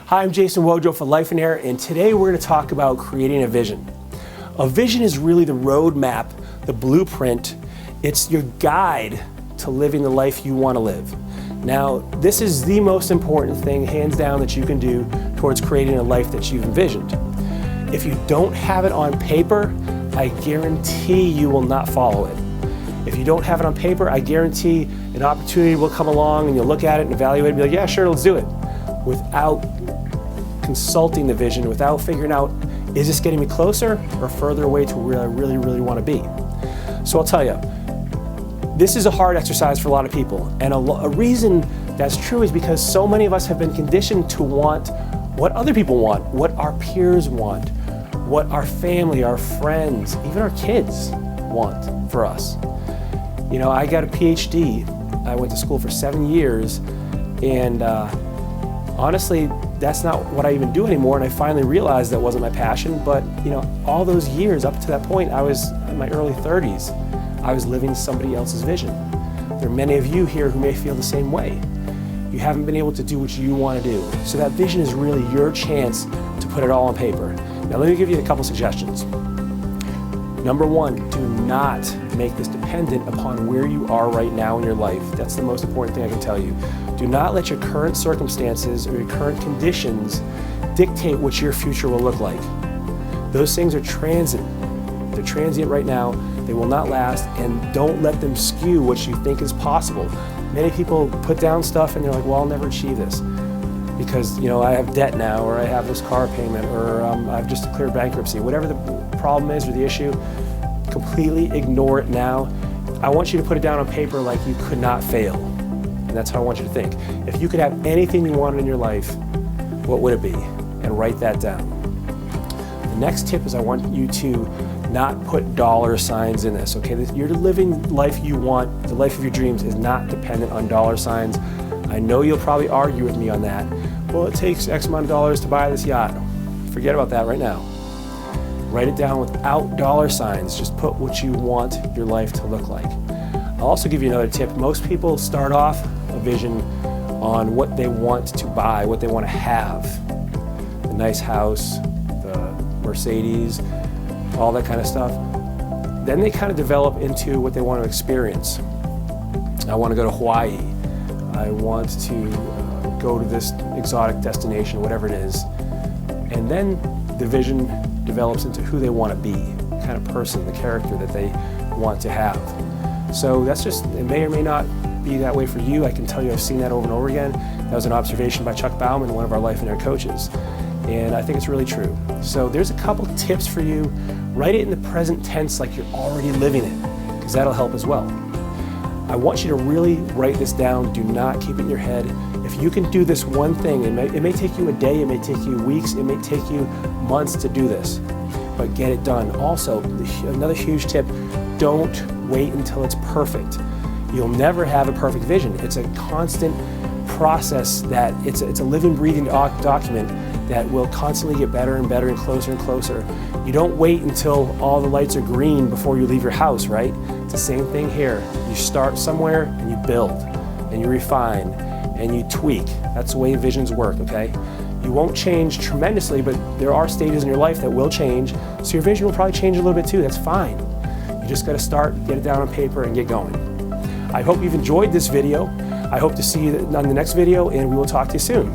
Hi, I'm Jason Wojo for Lifeonaire, and today we're going to talk about creating a vision. A vision is really the roadmap, the blueprint. It's your guide to living the life you want to live. Now, this is the most important thing, hands down, that you can do towards creating a life that you've envisioned. If you don't have it on paper, I guarantee you will not follow it. If you don't have it on paper, I guarantee an opportunity will come along and you'll look at it and evaluate it and be like, yeah, sure, let's do it. Without consulting the vision, without figuring out, is this getting me closer or further away to where I really want to be? So I'll tell you, this is a hard exercise for a lot of people. And a reason that's true is because so many of us have been conditioned to want what other people want, what our peers want, what our family, our friends, even our kids want for us. You know, I got a PhD. I went to school for 7 years, and honestly, that's not what I even do anymore, and I finally realized that wasn't my passion. But you know, all those years up to that point, I was in my early 30s. I was living somebody else's vision. There are many of you here who may feel the same way. You haven't been able to do what you want to do. So that vision is really your chance to put it all on paper. Now let me give you a couple suggestions. Number one, do not make this dependent upon where you are right now in your life. That's the most important thing I can tell you. Do not let your current circumstances or your current conditions dictate what your future will look like. Those things are transient. They're transient right now. They will not last, and don't let them skew what you think is possible. Many people put down stuff and they're like, well, I'll never achieve this because, you know, I have debt now, or I have this car payment, or I've just declared bankruptcy. Whatever the problem is or the issue, completely ignore it now. I want you to put it down on paper like you could not fail. And that's how I want you to think. If you could have anything you wanted in your life, what would it be? And write that down. The next tip is I want you to not put dollar signs in this, okay? You're living the life you want. The life of your dreams is not dependent on dollar signs. I know you'll probably argue with me on that. Well, it takes X amount of dollars to buy this yacht. Forget about that right now. Write it down without dollar signs. Just put what you want your life to look like. I'll also give you another tip. Most people start off a vision on what they want to buy, what they want to have. The nice house, the Mercedes, all that kind of stuff. Then they kind of develop into what they want to experience. I want to go to Hawaii. I want to go to this exotic destination, whatever it is. And then the vision develops into who they want to be, the kind of person, the character that they want to have. So that's just, it may or may not be that way for you. I can tell you I've seen that over and over again. That was an observation by Chuck Bauman, one of our Lifeonaire coaches. And I think it's really true. So there's a couple tips for you. Write it in the present tense like you're already living it, because that'll help as well. I want you to really write this down. Do not keep it in your head. If you can do this one thing, it may take you a day, it may take you weeks, it may take you months to do this, but get it done. Also, another huge tip, don't wait until it's perfect. You'll never have a perfect vision. It's a constant process that it's a living, breathing document that will constantly get better and better and closer. You don't wait until all the lights are green before you leave your house, right? It's the same thing here. You start somewhere and you build and you refine and you tweak. That's the way visions work, okay? You won't change tremendously, but there are stages in your life that will change, so your vision will probably change a little bit too. That's fine. You just gotta start, get it down on paper, and get going. I hope you've enjoyed this video. I hope to see you on the next video, and we will talk to you soon.